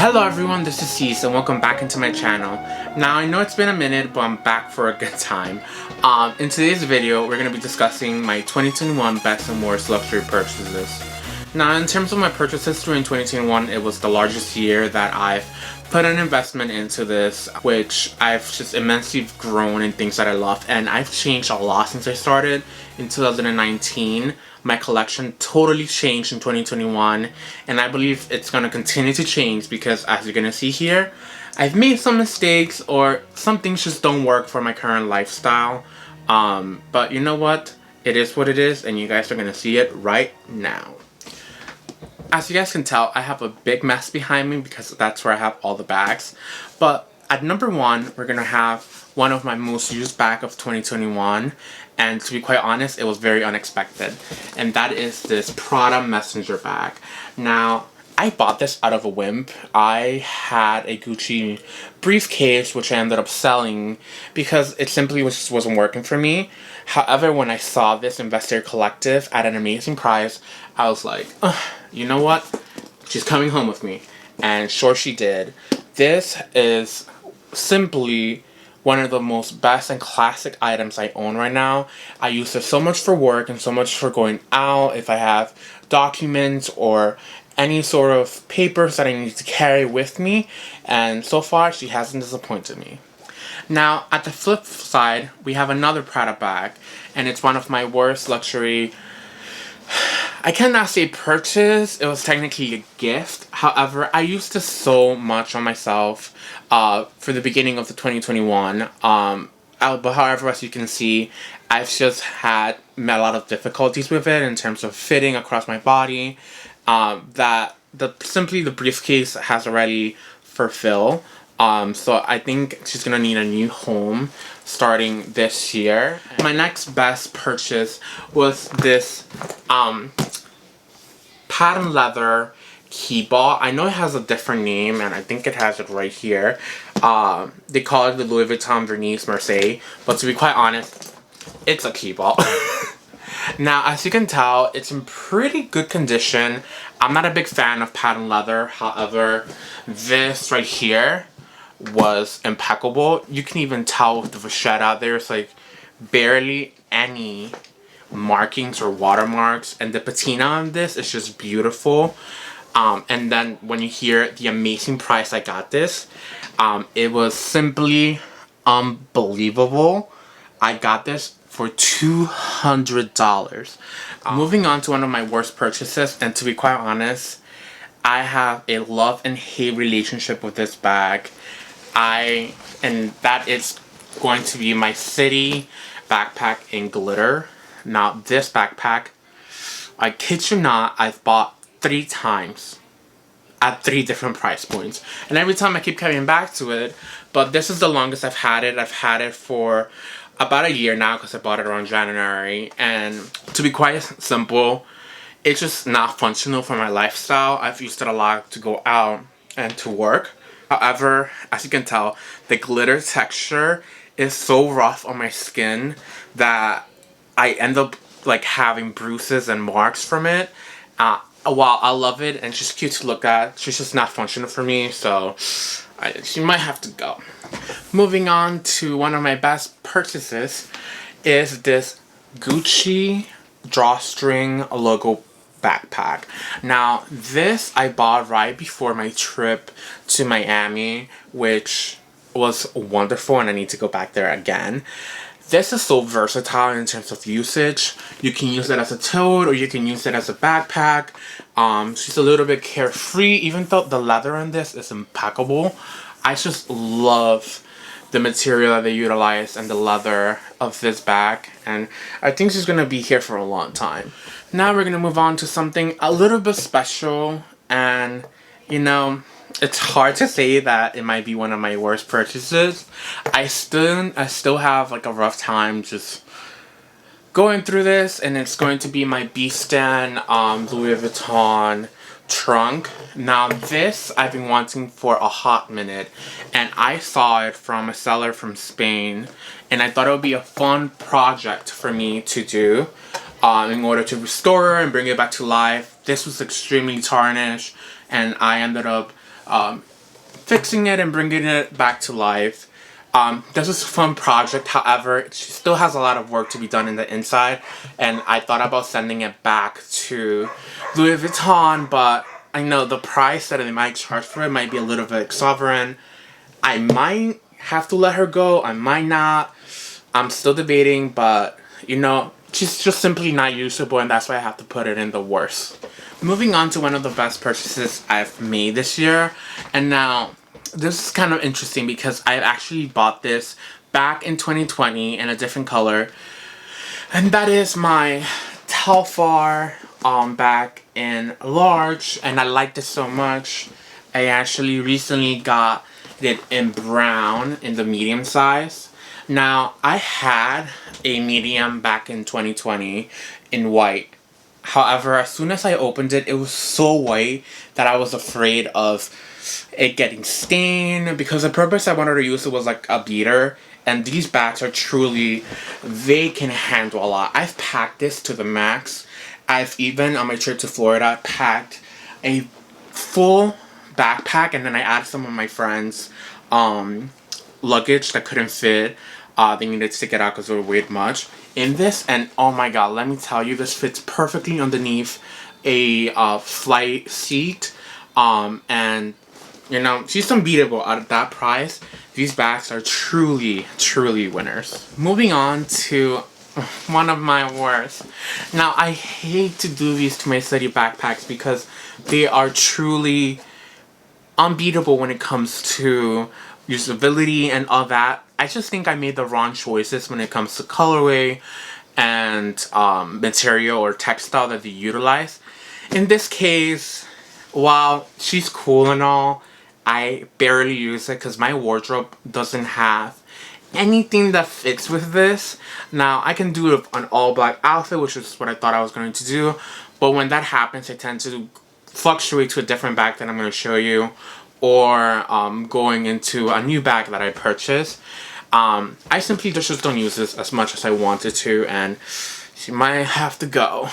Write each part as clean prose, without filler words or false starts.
Hello everyone, this is Cease and welcome back into my channel. Now I know it's been a minute, but I'm back for a good time. In today's video, we're going to be discussing my 2021 best and worst luxury purchases. Now in terms of my purchase history in 2021, it was the largest year that I've put an investment into this, which I've just immensely grown in things that I love, and I've changed a lot since I started in 2019. My collection totally changed in 2021, and I believe it's going to continue to change because, as you're going to see here, I've made some mistakes or some things just don't work for my current lifestyle. But you know what? It is what it is, and you guys are going to see it right now. As you guys can tell, I have a big mess behind me because that's where I have all the bags. But at number one, we're going to have one of my most used bags of 2021. And to be quite honest, it was very unexpected. And that is this Prada Messenger Bag. Now, I bought this out of a whim. I had a Gucci briefcase, which I ended up selling because it simply just wasn't working for me. However, when I saw this Investor Collective at an amazing price, I was like, you know what? She's coming home with me. And sure she did. This is simply one of the most best and classic items I own right now. I use it so much for work and so much for going out if I have documents or any sort of papers that I need to carry with me, and so far she hasn't disappointed me. Now at the flip side, we have another Prada bag, and it's one of my worst luxury, I cannot say purchase, it was technically a gift. However, I used this so much on myself for the beginning of the 2021. But however, as you can see, I've just had a lot of difficulties with it in terms of fitting across my body. Simply the briefcase has already fulfilled. So I think she's gonna need a new home starting this year. My next best purchase was this patent leather key ball. I know it has a different name, and I think it has it right here. They call it the Louis Vuitton Vernis Marseille, but to be quite honest, it's a key ball. Now, as you can tell, it's in pretty good condition. I'm not a big fan of patent leather. However, this right here was impeccable. You can even tell with the vachetta, there's like barely any markings or watermarks, and the patina on this is just beautiful. And then when you hear the amazing price I got this, it was simply unbelievable. I got this for $200. Moving on to one of my worst purchases, and to be quite honest, I have a love and hate relationship with this bag. And that is going to be my City backpack in glitter. Now this backpack, I kid you not, I've bought 3 times at 3 different price points, and every time I keep coming back to it. But this is the longest I've had it. I've had it for about a year now because I bought it around January, and to be quite simple, it's just not functional for my lifestyle. I've used it a lot to go out and to work. However, as you can tell, the glitter texture is so rough on my skin that I end up like having bruises and marks from it. While I love it and she's cute to look at, she's just not functional for me, so she might have to go. Moving on to one of my best purchases is this Gucci Drawstring logo backpack. Now this I bought right before my trip to Miami, which was wonderful, and I need to go back there again. This is so versatile in terms of usage. You can use it as a tote, or you can use it as a backpack. She's a little bit carefree, even though the leather on this is impeccable. I just love the material that they utilize and the leather of this bag, and I think she's gonna be here for a long time. Now we're gonna move on to something a little bit special, and you know, it's hard to say that it might be one of my worst purchases. I still have like a rough time just going through this, and it's going to be my Beastan Louis Vuitton trunk. Now this I've been wanting for a hot minute, and I saw it from a seller from Spain, and I thought it would be a fun project for me to do in order to restore and bring it back to life. This was extremely tarnished, and I ended up fixing it and bringing it back to life. This was a fun project, however, she still has a lot of work to be done in the inside, and I thought about sending it back to Louis Vuitton, but I know the price that they might charge for it might be a little bit exorbitant. I might have to let her go, I might not. I'm still debating, but you know, she's just simply not usable, and that's why I have to put it in the worst. Moving on to one of the best purchases I've made this year, and now this is kind of interesting because I actually bought this back in 2020 in a different color, and that is my Telfar bag in large, and I liked it so much. I actually recently got it in brown in the medium size. Now, I had a medium back in 2020 in white. However, as soon as I opened it, it was so white that I was afraid of it getting stained, because the purpose I wanted to use it was like a beater, and these bags are truly, they can handle a lot. I've packed this to the max. I've even, on my trip to Florida, packed a full backpack, and then I added some of my friends' luggage that couldn't fit. They needed to take it out because they weighed much in this, and oh my god, let me tell you, this fits perfectly underneath a flight seat, and you know, she's unbeatable at that price. These bags are truly, truly winners. Moving on to one of my worst. Now, I hate to do these to my study backpacks because they are truly unbeatable when it comes to usability and all that. I just think I made the wrong choices when it comes to colorway and material or textile that they utilize. In this case, while she's cool and all, I barely use it because my wardrobe doesn't have anything that fits with this. Now, I can do an all black outfit, which is what I thought I was going to do, but when that happens, I tend to fluctuate to a different bag that I'm going to show you, or going into a new bag that I purchased. I simply just don't use this as much as I wanted to, and she might have to go.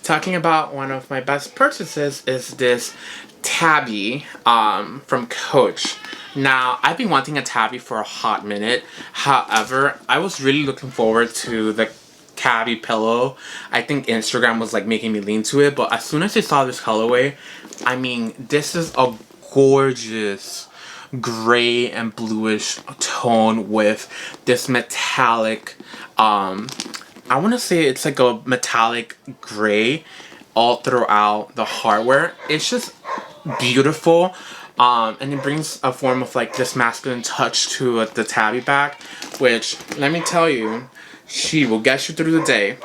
Talking about one of my best purchases is this tabby from Coach. Now, I've been wanting a tabby for a hot minute. However, I was really looking forward to the tabby pillow. I think Instagram was like making me lean to it, but as soon as I saw this colorway, I mean, this is a gorgeous gray and bluish tone with this metallic, I want to say it's like a metallic gray all throughout the hardware. It's just beautiful, and it brings a form of like this masculine touch to the tabby bag, which, let me tell you, she will get you through the day.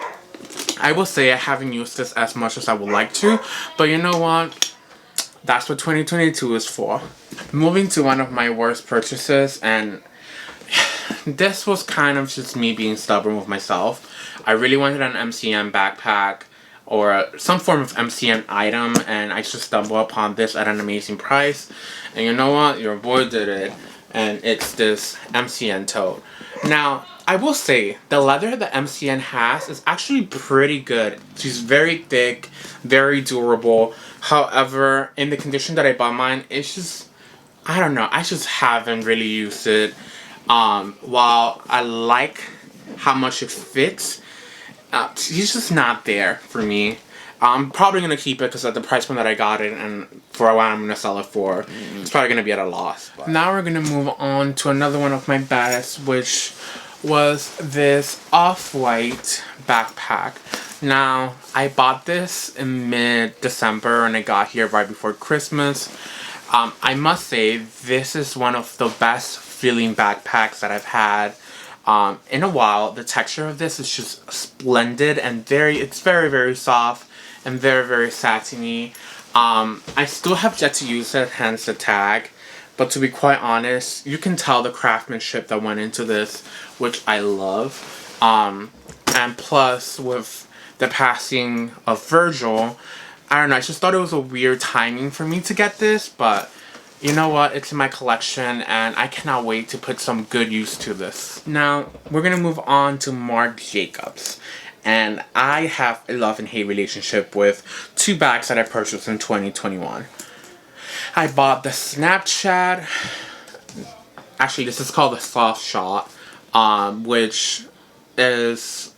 I will say I haven't used this as much as I would like to, but you know what? That's what 2022 is for. Moving to one of my worst purchases, and this was kind of just me being stubborn with myself. I really wanted an MCM backpack or some form of MCM item, and I just stumbled upon this at an amazing price. And you know what? Your boy did it, and it's this MCN tote. Now, I will say, the leather that MCN has is actually pretty good. She's very thick, very durable. However, in the condition that I bought mine, it's just, I don't know, I just haven't really used it. While I like how much it fits, he's just not there for me. I'm probably going to keep it because at the price point that I got it and for what I'm going to sell it for, it's probably going to be at a loss. But now we're going to move on to another one of my bags, which was this off-white backpack. Now, I bought this in mid-December and I got here right before Christmas. I must say, this is one of the best feeling backpacks that I've had in a while. The texture of this is just splendid and it's very, very soft and very, very satiny. I still have yet to use it, hence the tag. But to be quite honest, you can tell the craftsmanship that went into this, which I love. And plus, with the passing of Virgil, I don't know, I just thought it was a weird timing for me to get this, but you know what, it's in my collection and I cannot wait to put some good use to this. Now, we're going to move on to Marc Jacobs. And I have a love and hate relationship with two bags that I purchased in 2021. I bought the Snapchat. Actually, this is called the Soft Shot, which is,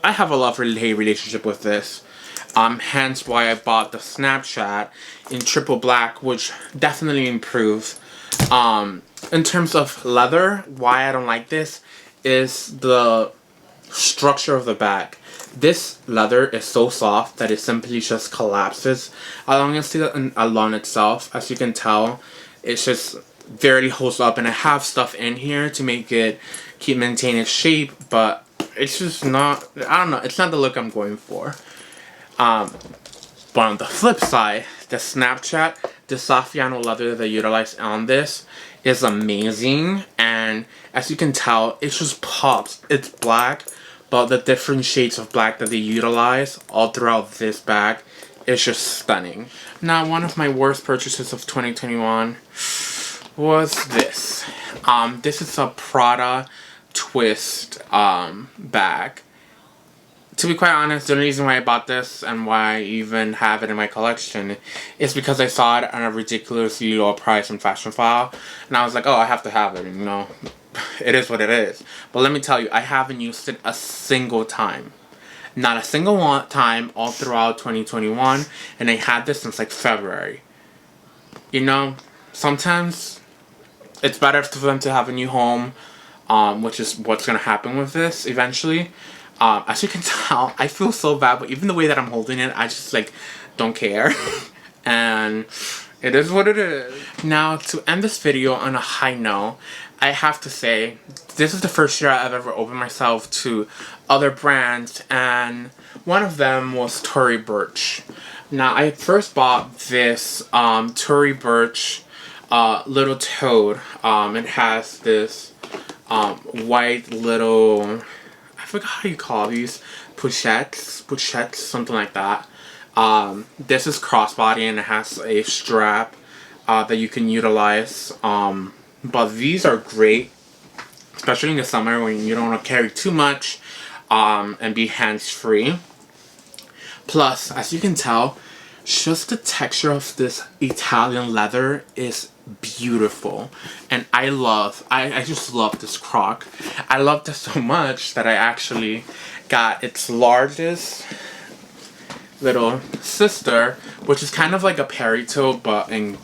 I have a love-hate relationship with this. Hence why I bought the Snapchat in triple black, which definitely improves. In terms of leather, why I don't like this is the structure of the bag. This leather is so soft that it simply just collapses along itself. As you can tell, it's just barely holds up, and I have stuff in here to make it maintain its shape, but it's just not, I don't know, it's not the look I'm going for. But on the flip side, the Snapchat, the Saffiano leather that I utilized on this is amazing, and as you can tell, it just pops. It's black, but the different shades of black that they utilize all throughout this bag is just stunning. Now, one of my worst purchases of 2021 was this. This is a Prada Twist bag. To be quite honest, the only reason why I bought this and why I even have it in my collection is because I saw it at a ridiculously low price in Fashion File, and I was like, oh, I have to have it, you know. It is what it is. But let me tell you, I haven't used it a single time. Not a single time all throughout 2021, and I had this since like February. You know, sometimes it's better for them to have a new home, which is what's going to happen with this eventually. As you can tell, I feel so bad, but even the way that I'm holding it, I just like don't care. And it is what it is. Now, to end this video on a high note, I have to say, this is the first year I've ever opened myself to other brands, and one of them was Tory Burch. Now, I first bought this Tory Burch little toad. It has this white little, I forgot how you call these, pochettes, something like that. This is crossbody, and it has a strap that you can utilize. But these are great, especially in the summer when you don't want to carry too much and be hands-free. Plus, as you can tell, just the texture of this Italian leather is beautiful, and I just love this croc. I love this so much that I actually got its largest little sister, which is kind of like a peritone but in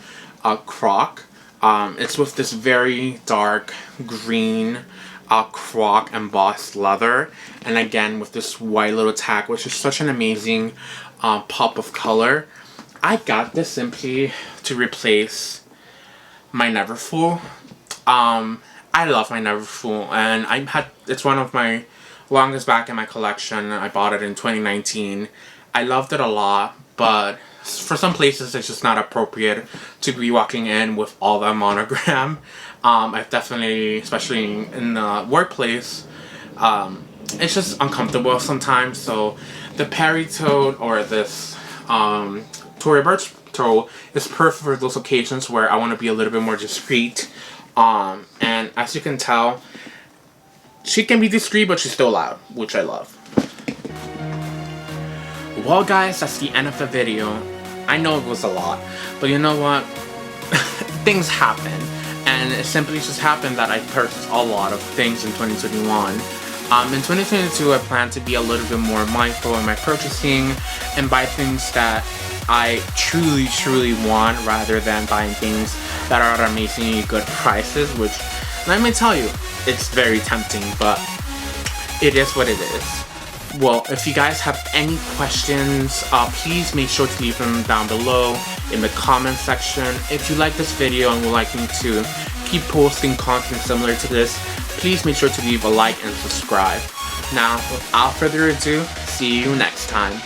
a croc. It's with this very dark green croc embossed leather, and again with this white little tag, which is such an amazing pop of color. I got this simply to replace my Neverfull. I love my Neverfull, and it's one of my longest back in my collection. I bought it in 2019. I loved it a lot, but for some places it's just not appropriate to be walking in with all that monogram. I've definitely, especially in the workplace, it's just uncomfortable sometimes. So the peritone or this Tory Burch toad is perfect for those occasions where I want to be a little bit more discreet. And as you can tell, she can be discreet, but she's still loud, which I love. Well guys, that's the end of the video. I know it was a lot, but you know what? Things happen, and it simply just happened that I purchased a lot of things in 2021. In 2022, I plan to be a little bit more mindful in my purchasing and buy things that I truly want, rather than buying things that are at amazingly good prices, which, let me tell you, it's very tempting, but it is what it is. Well, if you guys have any questions, please make sure to leave them down below in the comment section. If you like this video and would like me to keep posting content similar to this, please make sure to leave a like and subscribe. Now, without further ado, see you next time.